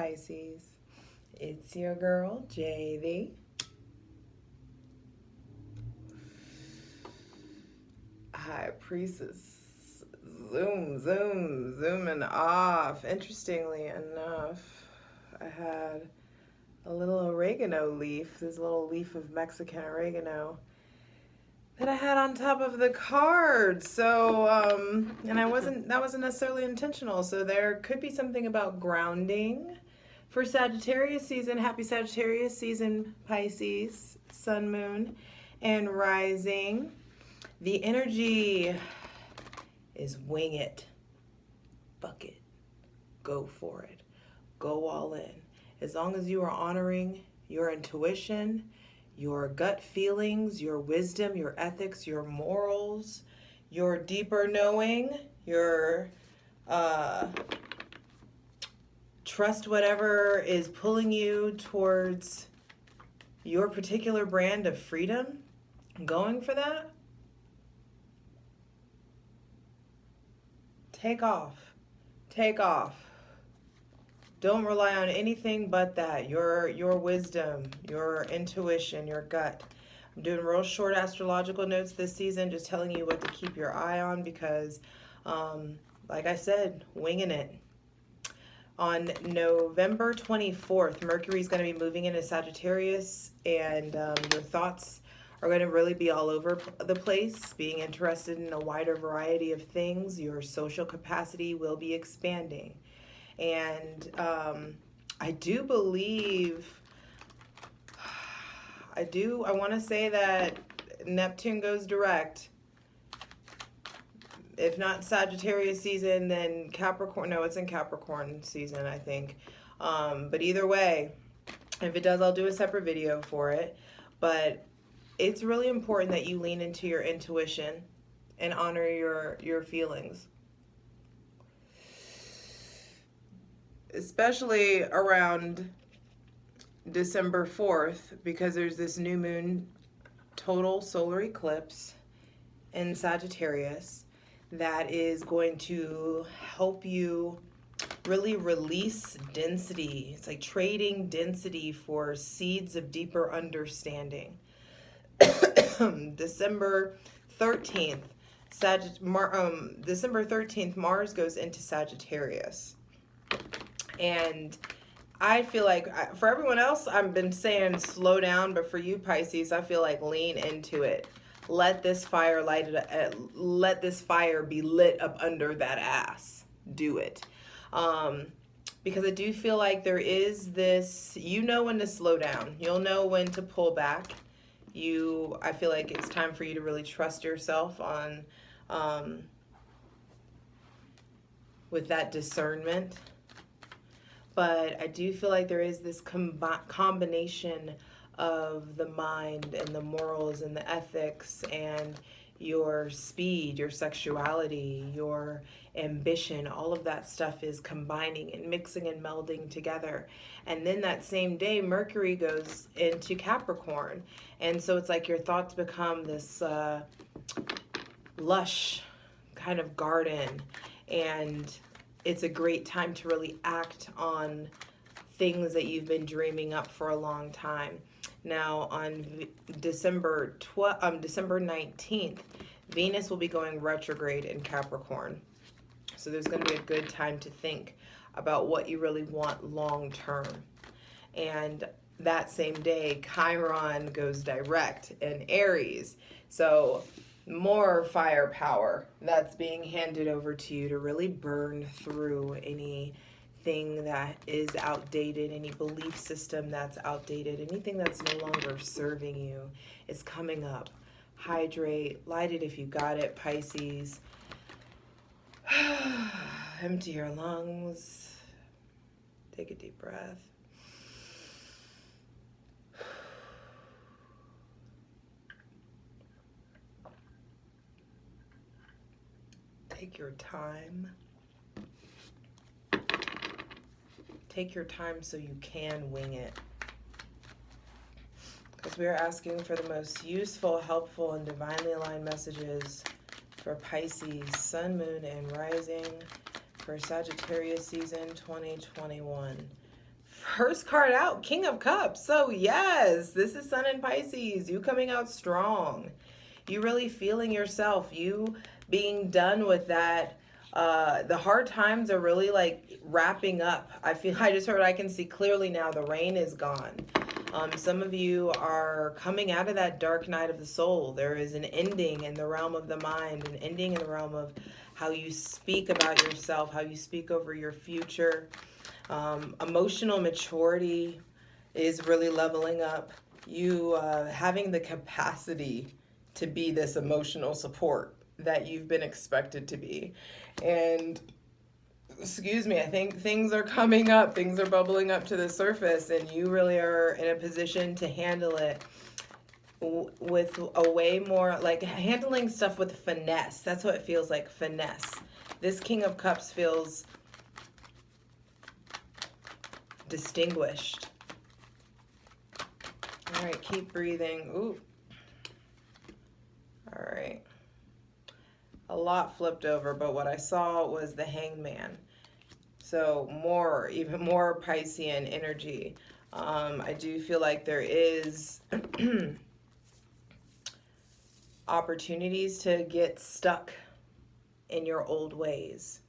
Pisces. It's your girl, JV. High Priestess. Zooming off. Interestingly enough, I had a little oregano leaf, this little leaf of Mexican oregano that I had on top of the card. So, and that wasn't necessarily intentional. So there could be something about grounding for Sagittarius season. Happy Sagittarius season, Pisces, sun, moon, and rising. The energy is wing it, buck it, go for it, go all in. As long as you are honoring your intuition, your gut feelings, your wisdom, your ethics, your morals, your deeper knowing, your trust whatever is pulling you towards your particular brand of freedom, going for that, take off. Take off. Don't rely on anything but that. Your wisdom, your intuition, your gut. I'm doing real short astrological notes this season, just telling you what to keep your eye on because, like I said, winging it. On November 24th, Mercury is going to be moving into Sagittarius, and your thoughts are going to really be all over the place, being interested in a wider variety of things. Your social capacity will be expanding. And I do believe, I want to say that Neptune goes direct. If not Sagittarius season, then Capricorn. No, it's in Capricorn season, I think. But either way, if it does, I'll do a separate video for it. But it's really important that you lean into your intuition and honor your feelings. Especially around December 4th, because there's this new moon total solar eclipse in Sagittarius that is going to help you really release density. It's like trading density for seeds of deeper understanding. December 13th, December 13th, Mars goes into Sagittarius. And I feel like for everyone else, I've been saying slow down, but for you Pisces, I feel like lean into it. Let this fire let this fire be lit up under that ass. Do it. Because I do feel like there is this, you know when to slow down. You'll know when to pull back. I feel like it's time for you to really trust yourself on, with that discernment. But I do feel like there is this combination of the mind and the morals and the ethics and your speed, your sexuality, your ambition. All of that stuff is combining and mixing and melding together. And then that same day, Mercury goes into Capricorn. And so it's like your thoughts become this lush kind of garden. And it's a great time to really act on things that you've been dreaming up for a long time. Now on December 19th, Venus will be going retrograde in Capricorn. So there's going to be a good time to think about what you really want long term. And that same day, Chiron goes direct in Aries. So more firepower that's being handed over to you to really burn through anything that is outdated, any belief system that's outdated, anything that's no longer serving you is coming up. Hydrate, light it if you got it, Pisces. Empty your lungs. Take a deep breath. Take your time. Take your time so you can wing it. Because we are asking for the most useful, helpful, and divinely aligned messages for Pisces, Sun, Moon, and Rising for Sagittarius season 2021. first card out, King of Cups. So yes, this is Sun in Pisces. You coming out strong. You really feeling yourself. You being done with that. The hard times are really like wrapping up. I just heard, I can see clearly now, the rain is gone. Some of you are coming out of that dark night of the soul. There is an ending in the realm of the mind, an ending in the realm of how you speak about yourself, how you speak over your future. Emotional maturity is really leveling up. You having the capacity to be this emotional support that you've been expected to be. And excuse me, I think things are coming up, things are bubbling up to the surface, and you really are in a position to handle it with a way more, like handling stuff with finesse. That's what it feels like, finesse. This King of Cups feels distinguished. All right, keep breathing. Ooh. All right. A lot flipped over, but what I saw was the Hangman. So even more Piscean energy. I do feel like there is opportunities to get stuck in your old ways.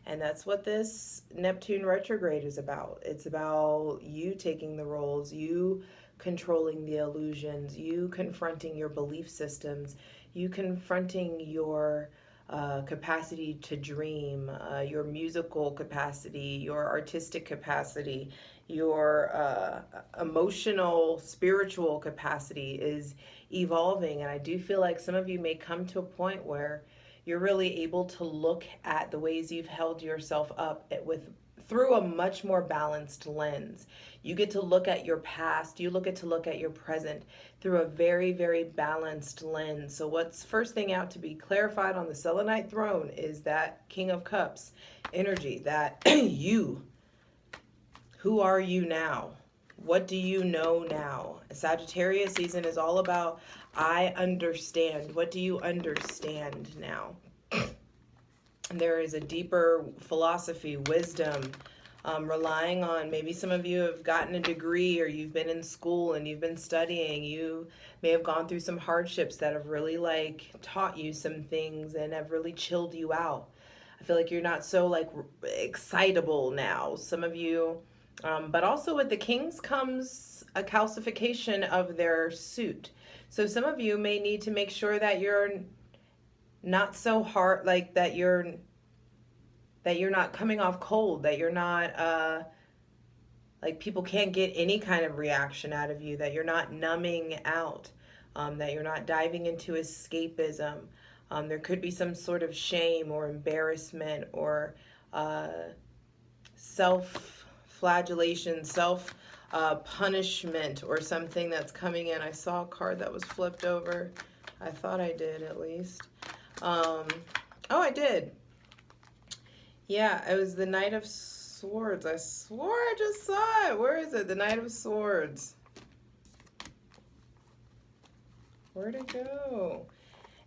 And that's what this Neptune retrograde is about. It's about you taking the roles, you controlling the illusions, you confronting your belief systems, you confronting your capacity to dream, your musical capacity, your artistic capacity, your emotional, spiritual capacity is evolving. And I do feel like some of you may come to a point where you're really able to look at the ways you've held yourself up through a much more balanced lens. You get to look at your past, you get to look at your present through a very, very balanced lens. So what's first thing out to be clarified on the selenite throne is that King of Cups energy, that who are you now? What do you know now? Sagittarius season is all about I understand. What do you understand now? There is a deeper philosophy, wisdom, relying on, maybe some of you have gotten a degree or you've been in school and you've been studying. You may have gone through some hardships that have really like taught you some things and have really chilled you out. I feel like you're not so like excitable now. Some of you, but also with the Kings comes a calcification of their suit. So some of you may need to make sure that you're not so hard, like that you're not coming off cold, that you're not like people can't get any kind of reaction out of you, that you're not numbing out, that you're not diving into escapism. There could be some sort of shame or embarrassment or self-flagellation, punishment or something that's coming in. I saw a card that was flipped over. I thought I did, at least. Oh, I did. Yeah, it was the Knight of Swords. I swore I just saw it. Where is it? The Knight of Swords. Where'd it go?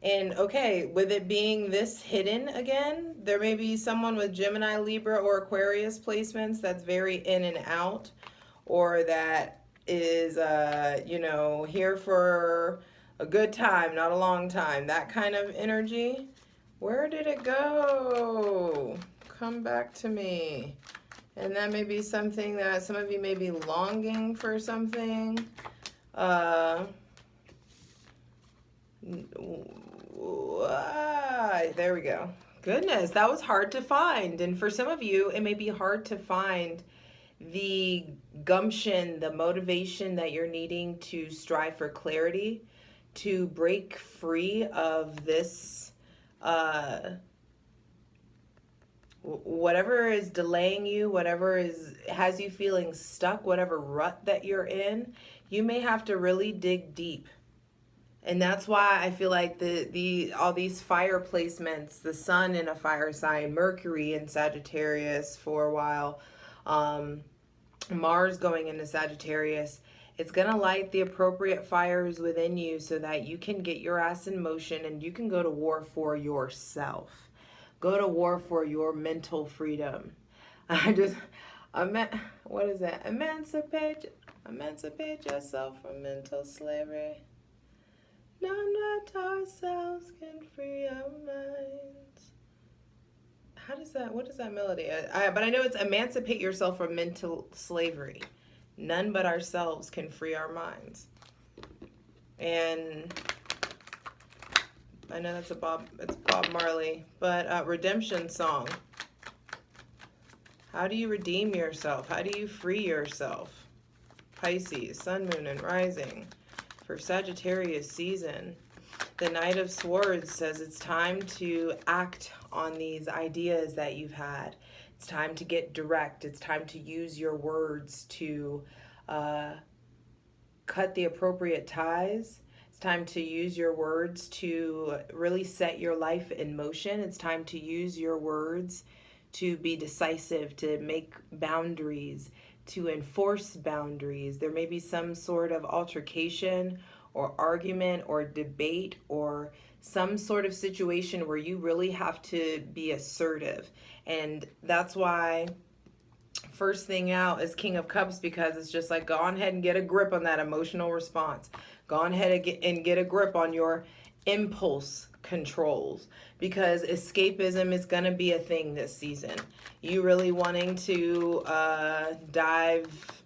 And okay, with it being this hidden again, there may be someone with Gemini, Libra, or Aquarius placements that's very in and out, or that is, here for a good time, not a long time. That kind of energy. Where did it go? Come back to me. And that may be something that some of you may be longing for something. There we go. Goodness, that was hard to find. And for some of you, it may be hard to find the gumption, the motivation that you're needing to strive for clarity, to break free of this, whatever is delaying you, whatever has you feeling stuck, whatever rut that you're in. You may have to really dig deep. And that's why I feel like all these fire placements, the sun in a fire sign, Mercury in Sagittarius for a while, Mars going into Sagittarius, it's going to light the appropriate fires within you so that you can get your ass in motion and you can go to war for yourself. Go to war for your mental freedom. What is that? Emancipate yourself from mental slavery. None but ourselves can free our minds. What is that melody? But I know it's emancipate yourself from mental slavery. None but ourselves can free our minds. And I know it's Bob Marley, but redemption song. How do you redeem yourself? How do you free yourself? Pisces, Sun, Moon, and Rising for Sagittarius season. The Knight of Swords says it's time to act on these ideas that you've had. It's time to get direct. It's time to use your words to cut the appropriate ties. It's time to use your words to really set your life in motion. It's time to use your words to be decisive, to make boundaries, to enforce boundaries. There may be some sort of altercation or argument or debate or some sort of situation where you really have to be assertive. And that's why first thing out is King of Cups, because it's just like, go on ahead and get a grip on that emotional response. Go on ahead and get a grip on your impulse controls, because escapism is going to be a thing this season. You really wanting to dive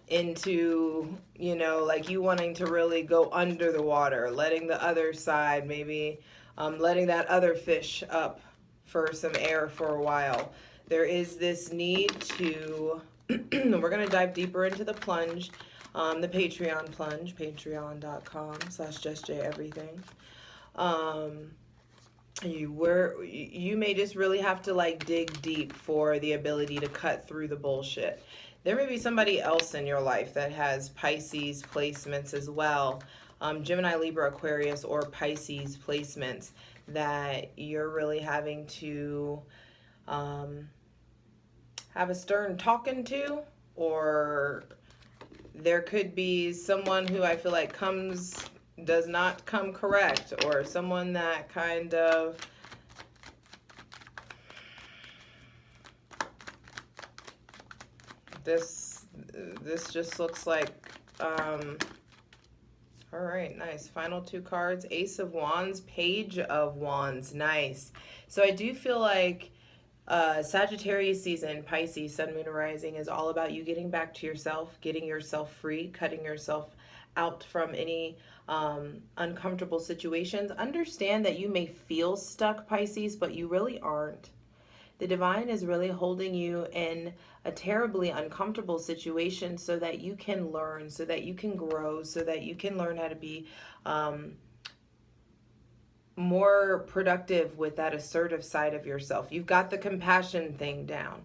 into, like you wanting to really go under the water, letting the other side, maybe letting that other fish up for some air for a while. There is this need to, we're going to dive deeper into the plunge, the Patreon plunge, patreon.com/justjeverything. You may just really have to like dig deep for the ability to cut through the bullshit. There may be somebody else in your life that has Pisces placements as well, Gemini, Libra, Aquarius, or Pisces placements that you're really having to have a stern talking to, or there could be someone who I feel like does not come correct, or someone that kind of this just looks like all right, nice. Final two cards, Ace of Wands, Page of Wands. Nice. So I do feel like Sagittarius season, Pisces, Sun, Moon, Rising is all about you getting back to yourself, getting yourself free, cutting yourself out from any uncomfortable situations. Understand that you may feel stuck, Pisces, but you really aren't. The divine is really holding you in a terribly uncomfortable situation so that you can learn, so that you can grow, so that you can learn how to be more productive with that assertive side of yourself. You've got the compassion thing down.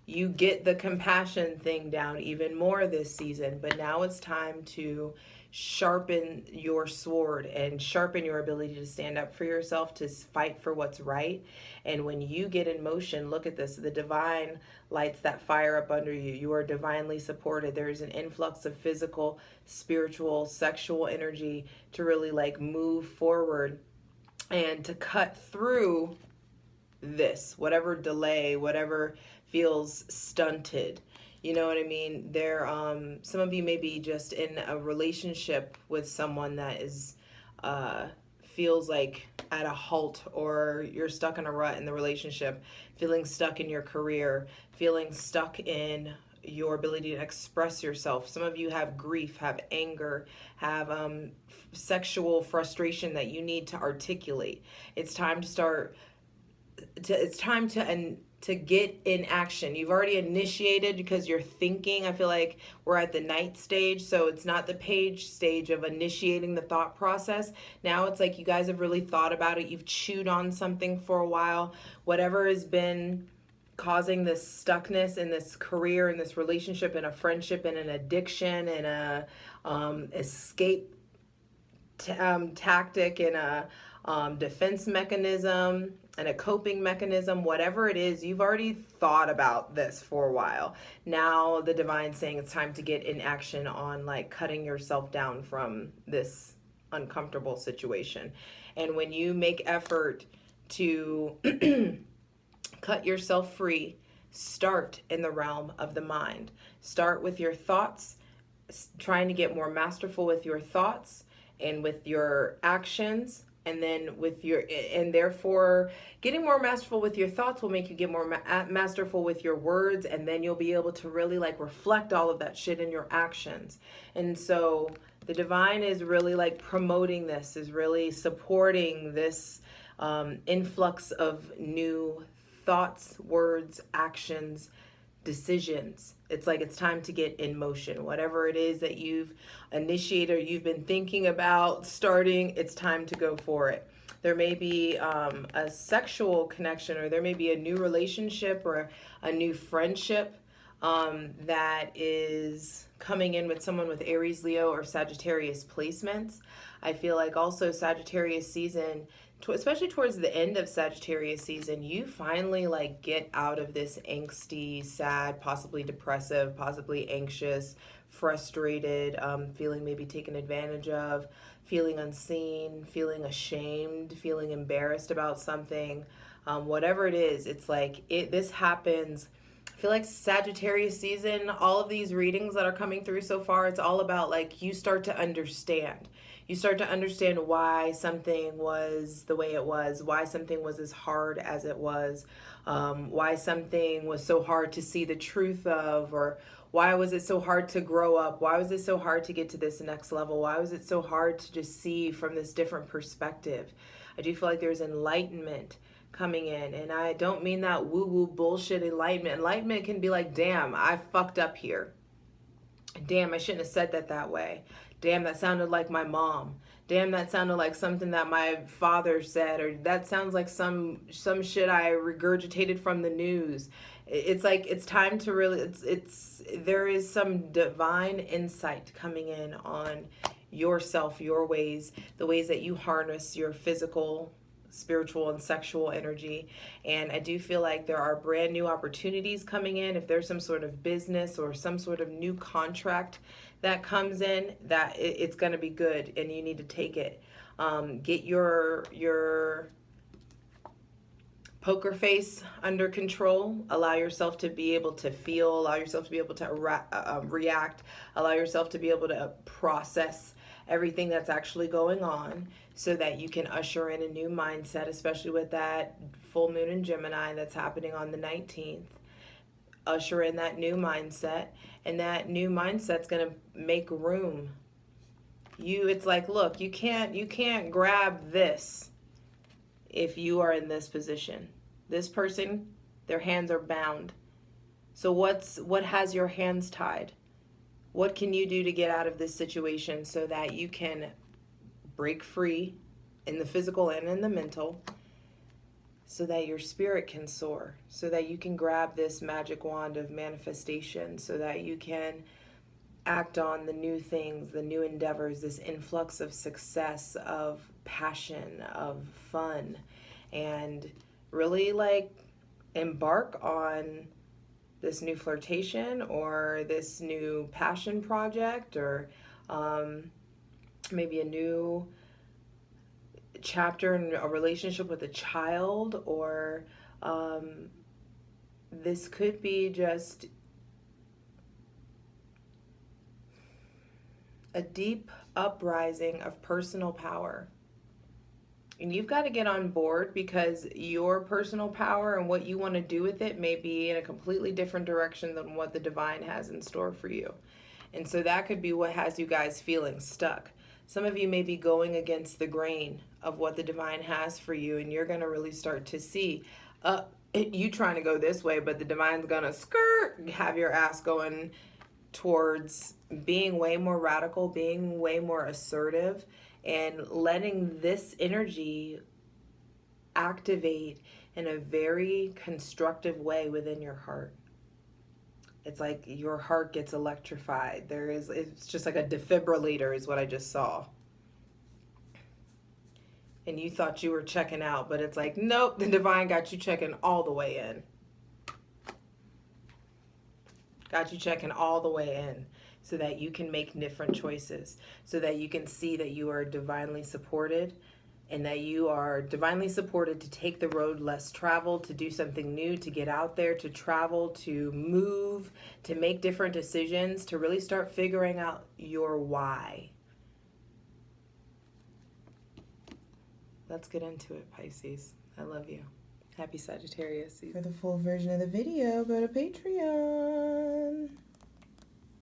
You get the compassion thing down even more this season, but now it's time to sharpen your sword and sharpen your ability to stand up for yourself, to fight for what's right. And when you get in motion, look at this, the divine lights that fire up under you. You are divinely supported. There is an influx of physical, spiritual, sexual energy to really like move forward and to cut through this, whatever delay, whatever feels stunted. You know what I mean? Some of you may be just in a relationship with someone that is feels like at a halt, or you're stuck in a rut in the relationship, feeling stuck in your career, feeling stuck in your ability to express yourself. Some of you have grief, have anger, have sexual frustration that you need to articulate. It's time to get in action. You've already initiated because you're thinking. I feel like we're at the night stage, so it's not the page stage of initiating the thought process. Now it's like you guys have really thought about it. You've chewed on something for a while. Whatever has been causing this stuckness in this career, in this relationship, in a friendship, in an addiction, in a escape tactic, in a defense mechanism, and a coping mechanism, whatever it is, you've already thought about this for a while. Now the divine's saying it's time to get in action on like cutting yourself down from this uncomfortable situation. And when you make effort to cut yourself free start in the realm of the mind. Start with your thoughts, trying to get more masterful with your thoughts and with your actions, and then with your, and therefore getting more masterful with your thoughts will make you get more masterful with your words, and then you'll be able to really like reflect all of that shit in your actions. And so the divine is really like promoting this, is really supporting this influx of new thoughts, words, actions, decisions. It's like it's time to get in motion. Whatever it is that you've initiated or you've been thinking about starting, it's time to go for it. There may be a sexual connection, or there may be a new relationship or a new friendship that is coming in with someone with Aries, Leo, or Sagittarius placements. I feel like also Sagittarius season, especially towards the end of Sagittarius season, you finally like get out of this angsty, sad, possibly depressive, possibly anxious, frustrated, feeling maybe taken advantage of, feeling unseen, feeling ashamed, feeling embarrassed about something. Whatever it is, it's like this happens. I feel like Sagittarius season, all of these readings that are coming through so far, it's all about like you start to understand. You start to understand why something was the way it was, why something was as hard as it was, why something was so hard to see the truth of, or why was it so hard to grow up? Why was it so hard to get to this next level? Why was it so hard to just see from this different perspective? I do feel like there's enlightenment coming in, and I don't mean that woo-woo bullshit enlightenment. Enlightenment can be like, damn, I fucked up here. Damn, I shouldn't have said that way. Damn, that sounded like my mom. Damn, that sounded like something that my father said, or that sounds like some shit I regurgitated from the news. It's like it's time to really, there is some divine insight coming in on yourself, your ways, the ways that you harness your physical, spiritual, and sexual energy. And I do feel like there are brand new opportunities coming in. If there's some sort of business or some sort of new contract that comes in, that it's going to be good, and you need to take it. Get your poker face under control. Allow yourself to be able to feel, allow yourself to be able to react, allow yourself to be able to process everything that's actually going on, so that you can usher in a new mindset, especially with that full moon in Gemini that's happening on the 19th. Usher in that new mindset, and that new mindset's going to make room. It's like, look, you can't grab this if you are in this position. This person, their hands are bound. So what has your hands tied? What can you do to get out of this situation so that you can break free in the physical and in the mental, so that your spirit can soar, so that you can grab this magic wand of manifestation, so that you can act on the new things, the new endeavors, this influx of success, of passion, of fun, and really like embark on this new flirtation or this new passion project, or maybe a new chapter in a relationship with a child, or this could be just a deep uprising of personal power. And you've got to get on board, because your personal power and what you want to do with it may be in a completely different direction than what the divine has in store for you. And so that could be what has you guys feeling stuck. Some of you may be going against the grain of what the divine has for you, and you're going to really start to see you trying to go this way, but the divine's going to have your ass going towards being way more radical, being way more assertive, and letting this energy activate in a very constructive way within your heart. It's like your heart gets electrified. It's just like a defibrillator is what I just saw. And you thought you were checking out, but it's like, nope, the divine got you checking all the way in. Got you checking all the way in, so that you can make different choices, so that you can see that you are divinely supported, and that you are divinely supported to take the road less traveled, to do something new, to get out there, to travel, to move, to make different decisions, to really start figuring out your why. Let's get into it, Pisces. I love you. Happy Sagittarius season. For the full version of the video, go to Patreon.